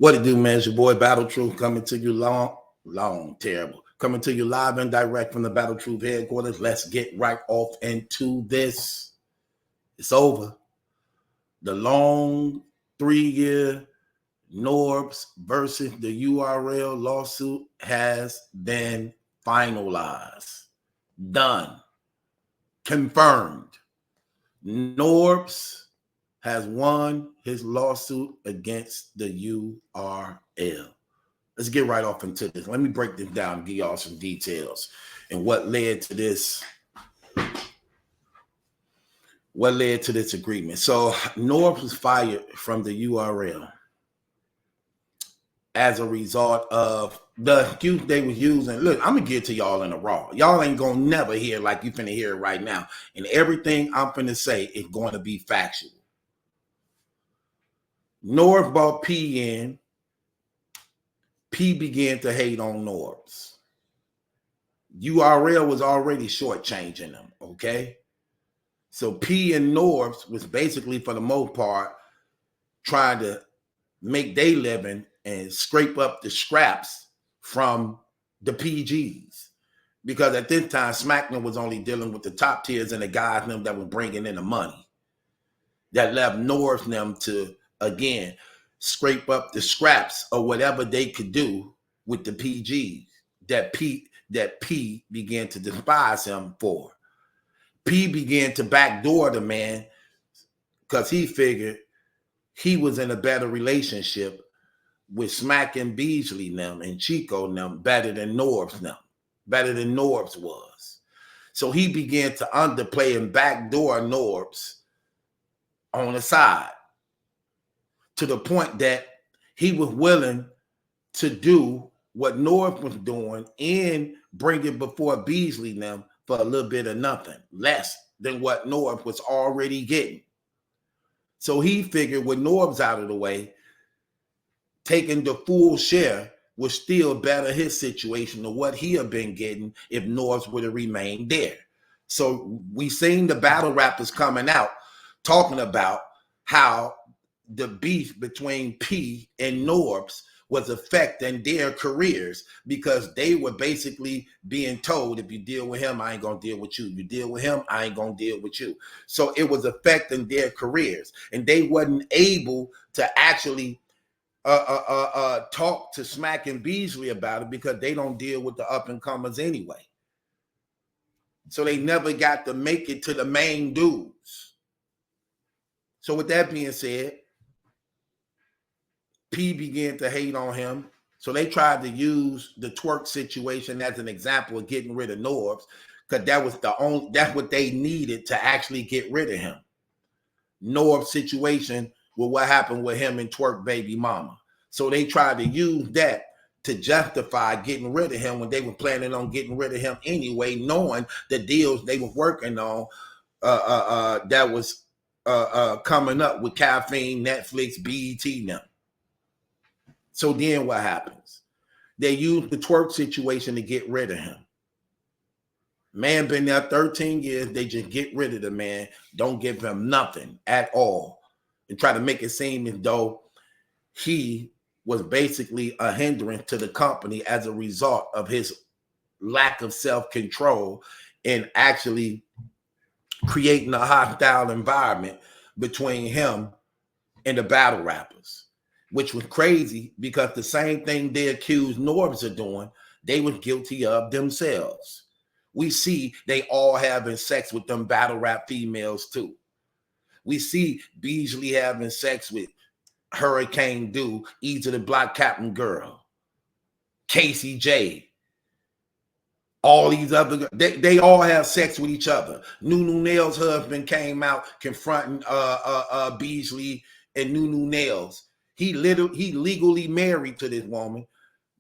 What it do, man? It's your boy Battle Truth coming to you terrible. Coming to you live and direct from the Battle Truth headquarters. Let's get right off into this. It's over. The long 3-year Norbs versus the URL lawsuit has been finalized. Done. Confirmed. Norbs has won his lawsuit against the URL. Let's get right off into this. Let me break this down and give y'all some details and what led to this. What led to this agreement? So Norbs was fired from the URL as a result of the excuse they was using. Look, I'm gonna get to y'all in a raw. Y'all ain't gonna never hear like you finna hear it right now. And everything I'm finna say is going to be factual. Norbs brought P in. P began to hate on Norbs. URL was already shortchanging them, okay? So P and Norbs was basically, for the most part, trying to make their living and scrape up the scraps from the PGs. Because at this time, SmackDown was only dealing with the top tiers and the guys them that were bringing in the money. That left Norbs them to, again, scrape up the scraps or whatever they could do with the PGs that P began to despise him for. P began to backdoor the man because he figured he was in a better relationship with Smack and Beasley them and Chico them better than Norbs them, better than Norbs was. So he began to underplay and backdoor Norbs on the side, to the point that he was willing to do what Norbs was doing and bring it before Beasley them for a little bit of nothing, less than what Norbs was already getting. So he figured with Norbs out of the way, taking the full share would still better his situation than what he had been getting if Norbs would have remained there. So we seen the battle rappers coming out talking about how the beef between P and Norbs was affecting their careers because they were basically being told, if you deal with him, I ain't gonna deal with you. You deal with him, I ain't gonna deal with you. So it was affecting their careers, and they wasn't able to actually talk to Smack and Beasley about it because they don't deal with the up and comers anyway. So they never got to make it to the main dudes. So with that being said, P began to hate on him. So they tried to use the Twerk situation as an example of getting rid of Norbs, because that's what they needed to actually get rid of him. Norbs situation with what happened with him and Twerk baby mama. So they tried to use that to justify getting rid of him when they were planning on getting rid of him anyway, knowing the deals they were working on that was coming up with Caffeine, Netflix, BET now. So then what happens? They use the Twerk situation to get rid of him. Man been there 13 years. They just get rid of the man. Don't give him nothing at all. And try to make it seem as though he was basically a hindrance to the company as a result of his lack of self-control and actually creating a hostile environment between him and the battle rappers, which was crazy because the same thing they accused Norbs of doing, they was guilty of themselves. We see they all having sex with them battle rap females too. We see Beasley having sex with Hurricane Dew, Easy the Block Captain Girl, Casey J. All these other, they all have sex with each other. Nunu Nails' husband came out confronting Beasley and Nunu Nails. He legally married to this woman.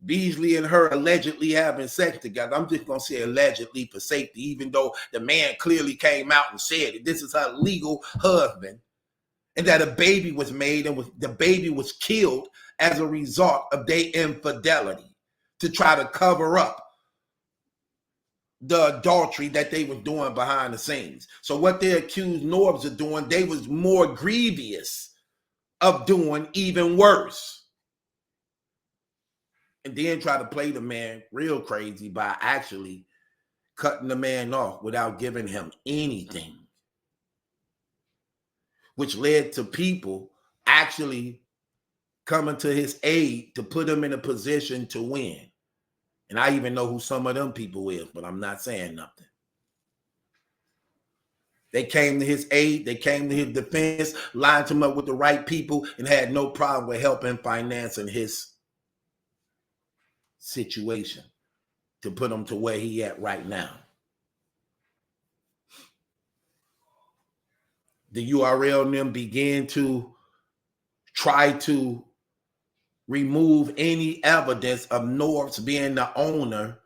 Beasley and her allegedly having sex together. I'm just going to say allegedly for safety, even though the man clearly came out and said that this is her legal husband and that a baby was made and the baby was killed as a result of their infidelity to try to cover up the adultery that they were doing behind the scenes. So what they accused Norbs of doing, they was more grievous of doing even worse. and then try to play the man real crazy by actually cutting the man off without giving him anything, which led to people actually coming to his aid to put him in a position to win. And I even know who some of them people is, but I'm not saying nothing. They came to his aid, they came to his defense, lined him up with the right people, and had no problem with helping financing his situation to put him to where he at right now. The URL and them began to try to remove any evidence of Norbs being the owner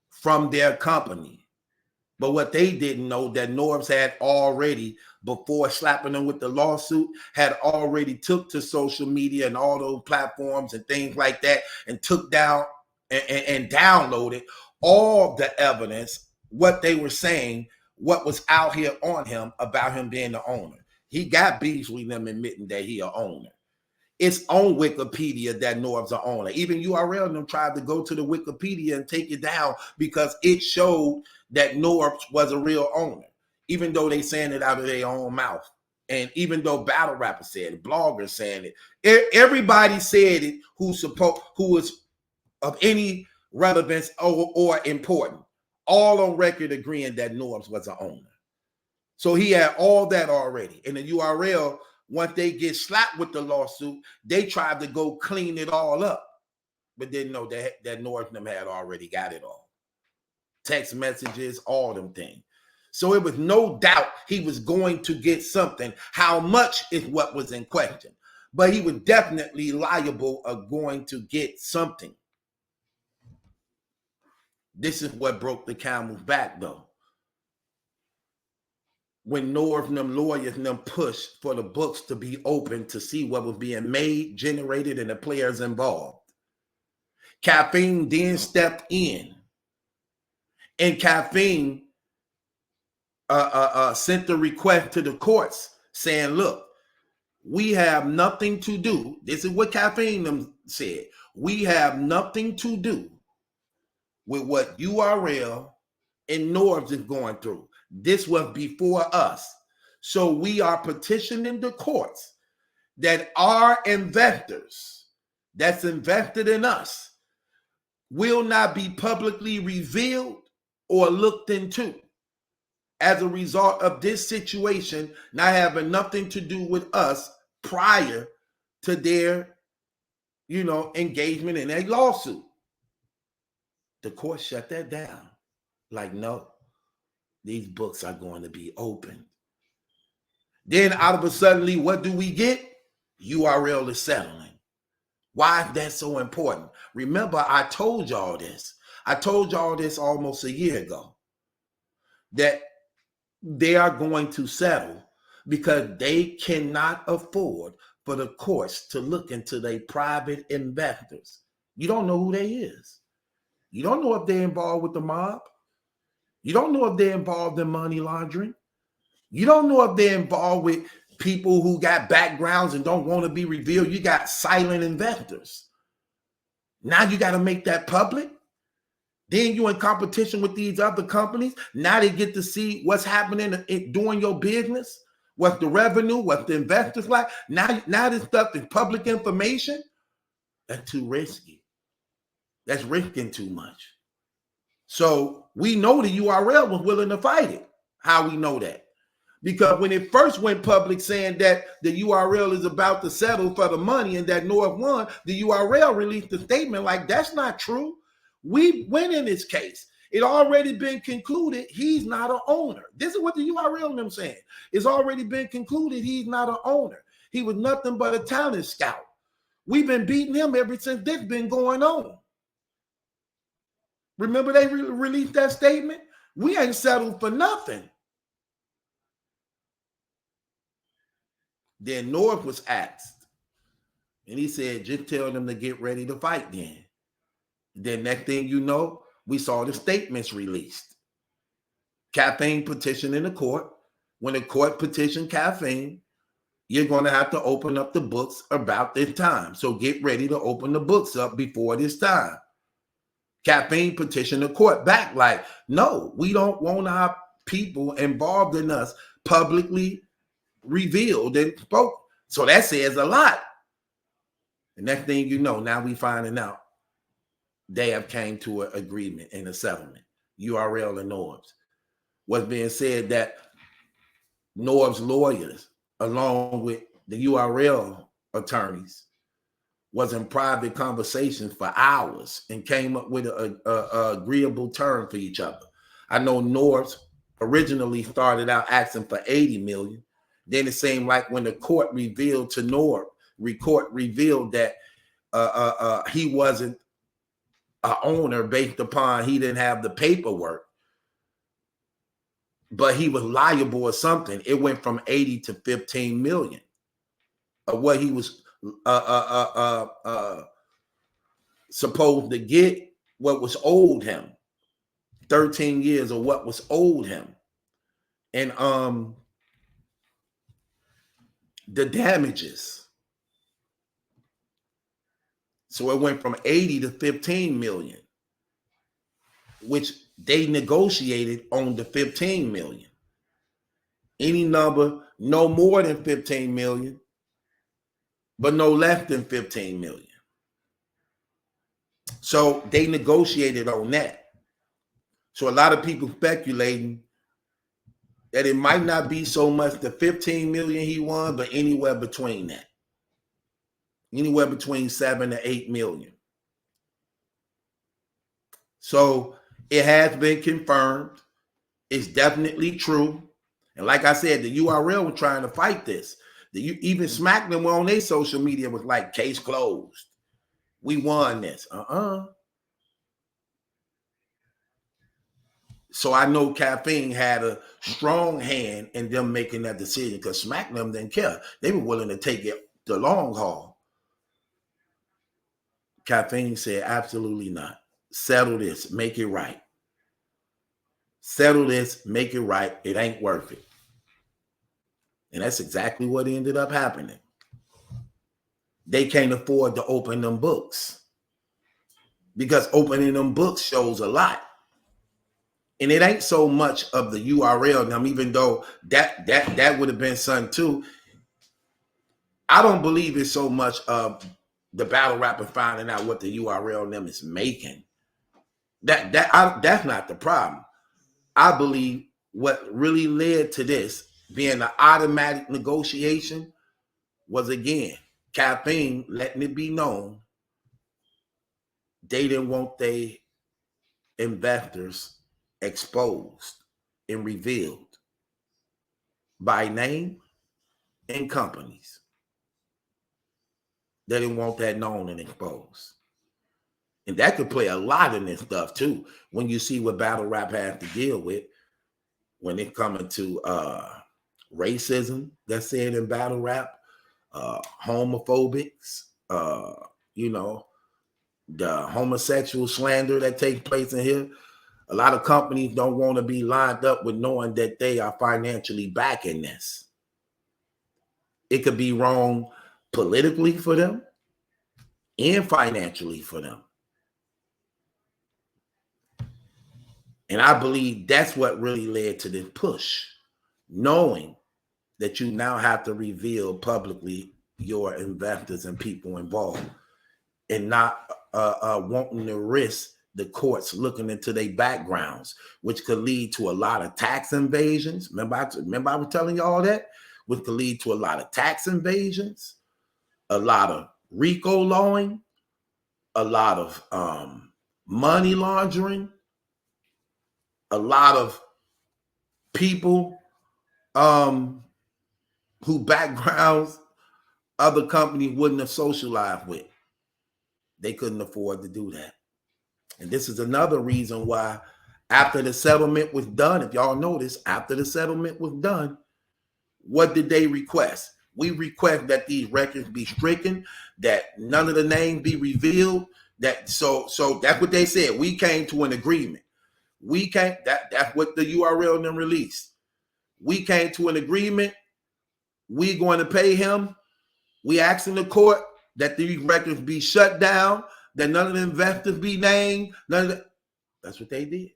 from their company. But what they didn't know, that Norbs had already, before slapping them with the lawsuit, had already took to social media and all those platforms and things like that and took down and downloaded all the evidence, what they were saying, what was out here on him about him being the owner. He got beefs with them admitting that he an owner. It's on Wikipedia that Norb's an owner. Even URL and them tried to go to the Wikipedia and take it down because it showed that Norbs was a real owner, even though they saying it out of their own mouth. And even though battle rappers said it, bloggers saying it, everybody said it who was of any relevance or important, all on record agreeing that Norbs was an owner. So he had all that already. And the URL, once they get slapped with the lawsuit, they tried to go clean it all up, but didn't know that Norbs and them had already got it all. Text messages, all them things. So it was no doubt he was going to get something. How much is what was in question, but he was definitely liable of going to get something. This is what broke the camel's back, though. When Norbs and them lawyers and them pushed for the books to be open to see what was being made, generated, and the players involved. Caffeine then stepped in, and Caffeine sent the request to the courts saying, look, we have nothing to do. This is what Caffeine said. We have nothing to do with what URL and Norbs is going through. This was before us. So we are petitioning the courts that our investors that's invested in us will not be publicly revealed or looked into as a result of this situation not having nothing to do with us prior to their, engagement in a lawsuit. The court shut that down. Like, no. These books are going to be open. Then out of a suddenly, what do we get? URL is settling. Why is that so important? Remember, I told y'all this. I told y'all this almost a year ago, that they are going to settle because they cannot afford for the courts to look into their private investors. You don't know who they is. You don't know if they're involved with the mob. You don't know if they're involved in money laundering. You don't know if they're involved with people who got backgrounds and don't want to be revealed. You got silent investors. Now you got to make that public. Then you're in competition with these other companies. Now they get to see what's happening doing your business, what's the revenue, what's the investors like. Now this stuff is public information. That's too risky. That's risking too much. So we know the URL was willing to fight it. How we know that? Because when it first went public saying that the URL is about to settle for the money and that North won, the URL released a statement like, that's not true. We win in this case. It already been concluded he's not an owner. This is what the URL and them saying. It's already been concluded he's not an owner. He was nothing but a talent scout. We've been beating him ever since this been going on. Remember they released that statement? We ain't settled for nothing. Then North was asked, and he said, just tell them to get ready to fight then. Then next thing you know, we saw the statements released. Caffeine petition in the court. When the court petitioned Caffeine, you're going to have to open up the books about this time. So get ready to open the books up before this time. Caffeine petitioned the court back like, no, we don't want our people involved in us publicly revealed and spoke. So that says a lot. The next thing you know, now we finding out they have came to an agreement and a settlement. URL and Norbs. What's being said that Norb's lawyers, along with the URL attorneys, was in private conversations for hours and came up with a agreeable term for each other. I know Norbs originally started out asking for 80 million. Then it seemed like when the court revealed to Norb, court revealed that he wasn't an owner based upon he didn't have the paperwork, but he was liable or something. It went from 80 to 15 million of what he was supposed to get, what was owed him. 13 years of what was owed him. And the damages. So it went from 80 to 15 million, which they negotiated on the 15 million. Any number no more than 15 million, but no less than 15 million. So they negotiated on that. So a lot of people speculating that it might not be so much the 15 million he won, but anywhere between that. Anywhere between 7 to 8 million. So it has been confirmed. It's definitely true. And like I said, the URL was trying to fight this. Even Smack them on their social media was like, case closed. We won this. So I know Caffeine had a strong hand in them making that decision because Smack them didn't care. They were willing to take it the long haul. Caffeine said, absolutely not. Settle this. Make it right. Settle this. Make it right. It ain't worth it. And that's exactly what ended up happening. They can't afford to open them books because opening them books shows a lot. And it ain't so much of the URL. Now, even though that would have been something too, I don't believe it's so much of the battle rapper finding out what the URL them is making. That's not the problem. I believe what really led to this being an automatic negotiation was, again, Caffeine letting it be known they didn't want their investors exposed and revealed by name and companies. They didn't want that known and exposed. And that could play a lot in this stuff too, when you see what battle rap has to deal with when it coming to racism that's said in battle rap, homophobics, the homosexual slander that takes place in here. A lot of companies don't want to be lined up with knowing that they are financially backing this. It could be wrong politically for them and financially for them. And I believe that's what really led to this push, knowing that you now have to reveal publicly your investors and people involved and not wanting to risk the courts looking into their backgrounds, which could lead to a lot of tax invasions. Remember I was telling you all that? Which could lead to a lot of tax invasions, a lot of RICO lawing, a lot of money laundering, a lot of people who backgrounds other companies wouldn't have socialized with. They couldn't afford to do that. And this is another reason why after the settlement was done, if y'all notice, after the settlement was done, what did they request? We request that these records be stricken, that none of the names be revealed. So that's what they said. We came to an agreement. That's what the URL then released. We came to an agreement. We're going to pay him. We asking the court that these records be shut down that none of the investors be named. That's what they did.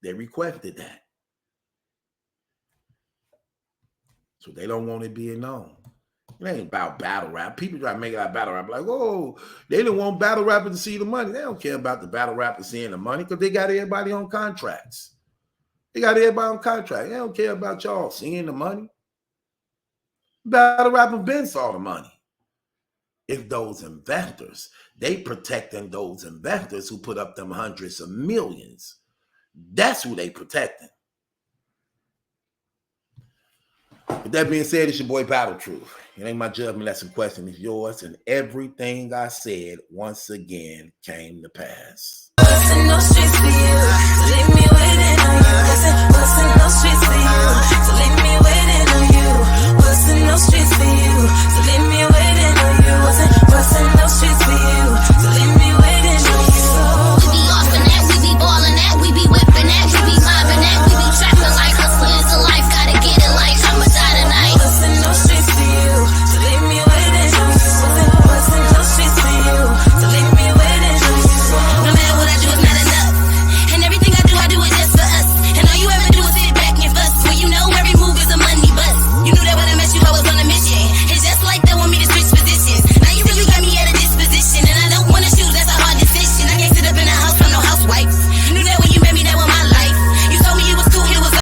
They requested that. So they don't want it being known. It ain't about battle rap. People try to make it out battle rap. Like, oh, they don't want battle rappers to see the money. They don't care about the battle rappers seeing the money because they got everybody on contracts. They got everybody on contract. They don't care about y'all seeing the money. Battle rappers been saw the money. If those investors, they protecting those investors who put up them hundreds of millions. That's who they protecting. With that being said, it's your boy Battle Truth. It ain't my judgment lesson question, it's yours. And everything I said once again came to pass. No streets for you. Leave me waiting on you. No streets